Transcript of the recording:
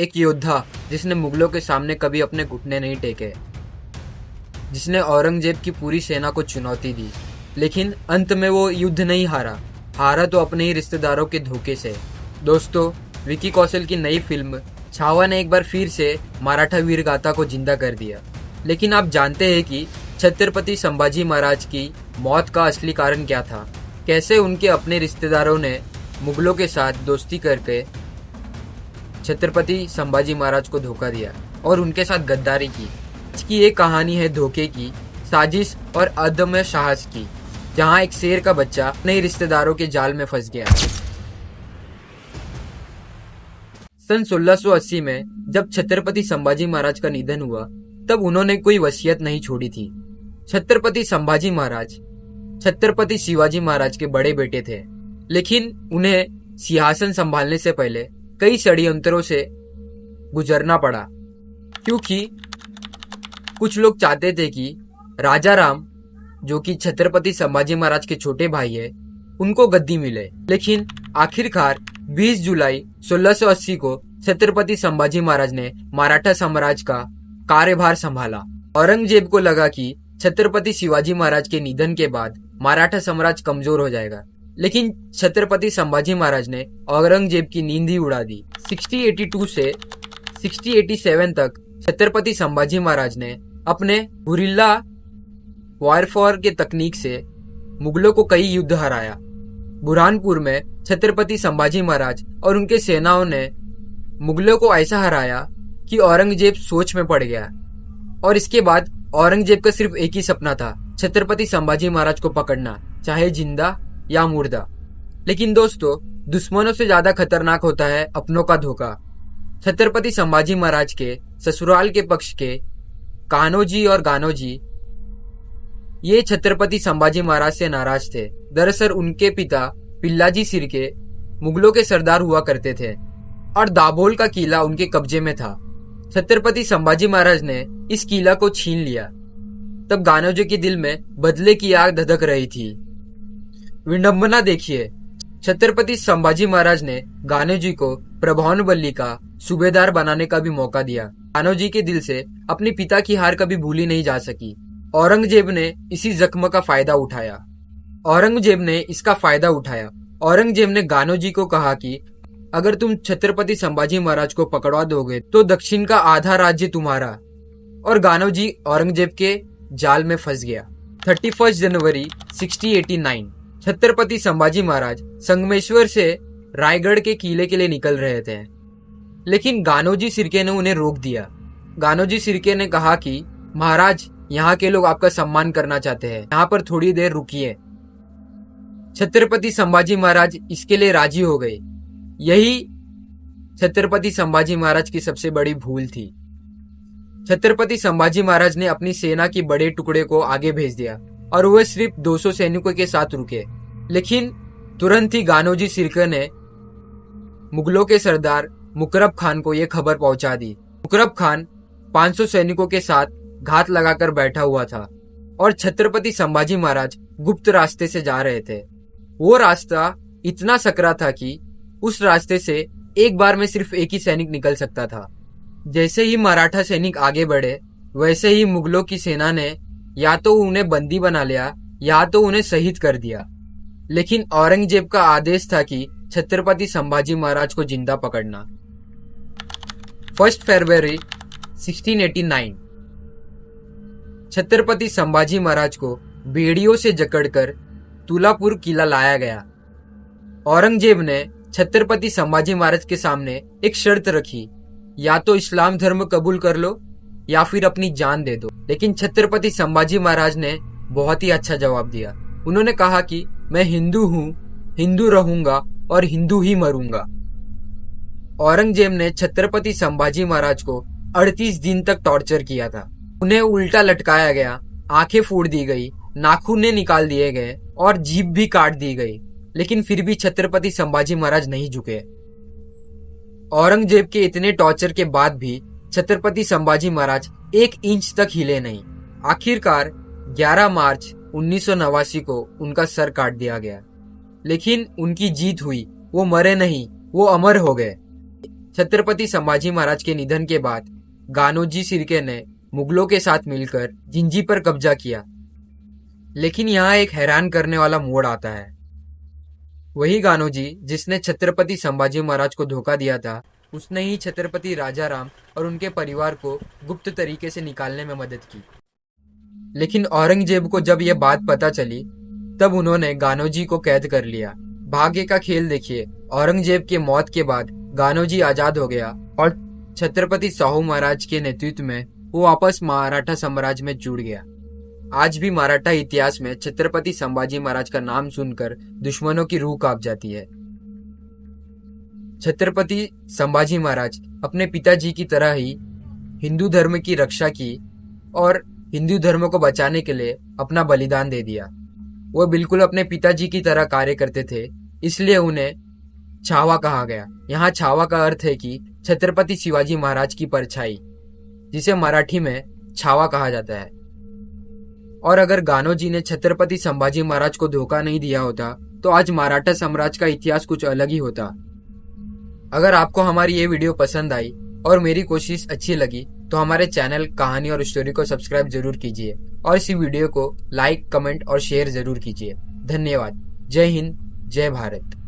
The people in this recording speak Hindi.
एक योद्धा जिसने मुगलों के सामने कभी अपने घुटने नहीं टेके, जिसने औरंगजेब की पूरी सेना को चुनौती दी, लेकिन अंत में वो युद्ध नहीं हारा तो अपने ही रिश्तेदारों के धोखे से। दोस्तों, विकी कौशल की नई फिल्म छावा ने एक बार फिर से मराठा वीर गाथा को जिंदा कर दिया। लेकिन आप जानते हैं कि छत्रपति संभाजी महाराज की मौत का असली कारण क्या था? कैसे उनके अपने रिश्तेदारों ने मुगलों के साथ दोस्ती करके छत्रपति संभाजी महाराज को धोखा दिया और उनके साथ गद्दारी की। इसकी एक कहानी है धोखे की, साजिश और अदम्य साहस की, जहां एक शेर का बच्चा अपने रिश्तेदारों के जाल में फंस गया। सन 1680 में जब छत्रपति संभाजी महाराज का निधन हुआ, तब उन्होंने कोई वसीयत नहीं छोड़ी थी। छत्रपति संभाजी महाराज छत्रपति शिवाजी महाराज के बड़े बेटे थे, लेकिन उन्हें सिंहासन संभालने से पहले कई षड्यंत्रों से गुजरना पड़ा, क्योंकि कुछ लोग चाहते थे कि राजा राम, जो कि छत्रपति संभाजी महाराज के छोटे भाई है, उनको गद्दी मिले। लेकिन आखिरकार 20 जुलाई 1680 को छत्रपति संभाजी महाराज ने मराठा साम्राज्य का कार्यभार संभाला। औरंगजेब को लगा कि छत्रपति शिवाजी महाराज के निधन के बाद मराठा साम्राज्य कमजोर हो जाएगा, लेकिन छत्रपति संभाजी महाराज ने औरंगजेब की नींद ही उड़ा दी। 1682 से 1687 तक छत्रपति संभाजी महाराज ने अपने गुरिल्ला वारफेयर के तकनीक से मुगलों को कई युद्ध हराया। बुरहानपुर में छत्रपति संभाजी महाराज और उनके सेनाओं ने मुगलों को ऐसा हराया कि औरंगजेब सोच में पड़ गया, और इसके बाद औरंगजेब का सिर्फ एक ही सपना था, छत्रपति संभाजी महाराज को पकड़ना, चाहे जिंदा या मुर्दा। लेकिन दोस्तों, दुश्मनों से ज्यादा खतरनाक होता है अपनों का धोखा। छत्रपति संभाजी महाराज के ससुराल के पक्ष के कान्होजी और गानोजी, ये छत्रपति संभाजी महाराज से नाराज थे। दरअसल उनके पिता पिल्लाजी शिर्के मुगलों के सरदार हुआ करते थे और दाभोल का किला उनके कब्जे में था। छत्रपति संभाजी महाराज ने इस किला को छीन लिया। तब गानोजी के दिल में बदले की आग धधक रही थी। विडंबना देखिए, छत्रपति संभाजी महाराज ने गानोजी को प्रभावनबल्ली का सूबेदार बनाने का भी मौका दिया। गानोजी के दिल से अपने पिता की हार कभी भूली नहीं जा सकी। औरंगजेब ने इसी जख्म का फायदा उठाया। औरंगजेब ने गानोजी को कहा कि अगर तुम छत्रपति संभाजी महाराज को पकड़वा दोगे तो दक्षिण का आधा राज्य तुम्हारा, और गानोजी औरंगजेब के जाल में फंस गया। 31 जनवरी 1689 छत्रपति संभाजी महाराज संगमेश्वर से रायगढ़ के किले के लिए निकल रहे थे, लेकिन गानोजी शिर्के ने उन्हें रोक दिया। गानोजी शिर्के ने कहा कि महाराज, यहाँ के लोग आपका सम्मान करना चाहते हैं, यहाँ पर थोड़ी देर रुकिए। छत्रपति संभाजी महाराज इसके लिए राजी हो गए। यही छत्रपति संभाजी महाराज की सबसे बड़ी भूल थी। छत्रपति संभाजी महाराज ने अपनी सेना की बड़े टुकड़े को आगे भेज दिया और वह सिर्फ 200 सैनिकों के साथ रुके। लेकिन तुरंत ही गानोजी शिर्के ने मुगलों के सरदार मुकरब खान को यह खबर पहुंचा दी। मुकरब खान 500 सैनिकों के साथ घात लगाकर बैठा हुआ था और छत्रपति संभाजी महाराज गुप्त रास्ते से जा रहे थे। वो रास्ता इतना सकरा था कि उस रास्ते से एक बार में सिर्फ एक ही सैनिक निकल सकता था। जैसे ही मराठा सैनिक आगे बढ़े, वैसे ही मुगलों की सेना ने या तो उन्हें बंदी बना लिया या तो उन्हें शहीद कर दिया। लेकिन औरंगजेब का आदेश था कि छत्रपति संभाजी महाराज को जिंदा पकड़ना। 1 फरवरी 1689 छत्रपति संभाजी महाराज को बेड़ियों से जकड़कर तुलापुर किला लाया गया। औरंगजेब ने छत्रपति संभाजी महाराज के सामने एक शर्त रखी, या तो इस्लाम धर्म कबूल कर लो या फिर अपनी जान दे दो। लेकिन छत्रपति संभाजी महाराज ने बहुत ही अच्छा जवाब दिया। उन्होंने कहा कि मैं हिंदू हूँ, हिंदू रहूंगा और हिंदू ही मरूंगा। औरंगजेब ने छत्रपति संभाजी महाराज को 38 दिन तक टॉर्चर किया था। उन्हें उल्टा लटकाया गया, आंखें फोड़ दी गई, नाखून निकाल दिए गए और जीभ भी काट दी गई। लेकिन फिर भी छत्रपति संभाजी महाराज नहीं झुके। औरंगजेब के इतने टॉर्चर के बाद भी छत्रपति संभाजी महाराज 1 इंच तक हिले नहीं। आखिरकार 11 मार्च 1989 को उनका सर काट दिया गया। लेकिन उनकी जीत हुई, वो मरे नहीं, वो अमर हो गए। छत्रपति संभाजी महाराज के निधन के बाद गानोजी शिर्के ने मुगलों के साथ मिलकर जिंजी पर कब्जा किया। लेकिन यहाँ एक हैरान करने वाला मोड़ आता है। वही गानोजी जिसने छत्रपति संभाजी महाराज को धोखा दिया था, उसने ही छत्रपति राजाराम और उनके परिवार को गुप्त तरीके से निकालने में मदद की। लेकिन औरंगजेब को जब यह बात पता चली, तब उन्होंने गानोजी को कैद कर लिया। भाग्य का खेल देखिए, औरंगजेब के मौत के बाद गानोजी आजाद हो गया और छत्रपति साहू महाराज के नेतृत्व में वो वापस मराठा साम्राज्य में जुड़ गया। आज भी मराठा इतिहास में छत्रपति संभाजी महाराज का नाम सुनकर दुश्मनों की रूह कांप जाती है। छत्रपति संभाजी महाराज अपने पिताजी की तरह ही हिंदू धर्म की रक्षा की और हिंदू धर्म को बचाने के लिए अपना बलिदान दे दिया। वो बिल्कुल अपने पिताजी की तरह कार्य करते थे, इसलिए उन्हें छावा कहा गया। यहाँ छावा का अर्थ है कि छत्रपति शिवाजी महाराज की परछाई, जिसे मराठी में छावा कहा जाता है। और अगर गानोजी ने छत्रपति संभाजी महाराज को धोखा नहीं दिया होता, तो आज मराठा साम्राज्य का इतिहास कुछ अलग ही होता। अगर आपको हमारी ये वीडियो पसंद आई और मेरी कोशिश अच्छी लगी, तो हमारे चैनल कहानी और स्टोरी को सब्सक्राइब जरूर कीजिए और इसी वीडियो को लाइक, कमेंट और शेयर जरूर कीजिए। धन्यवाद। जय हिंद, जय भारत।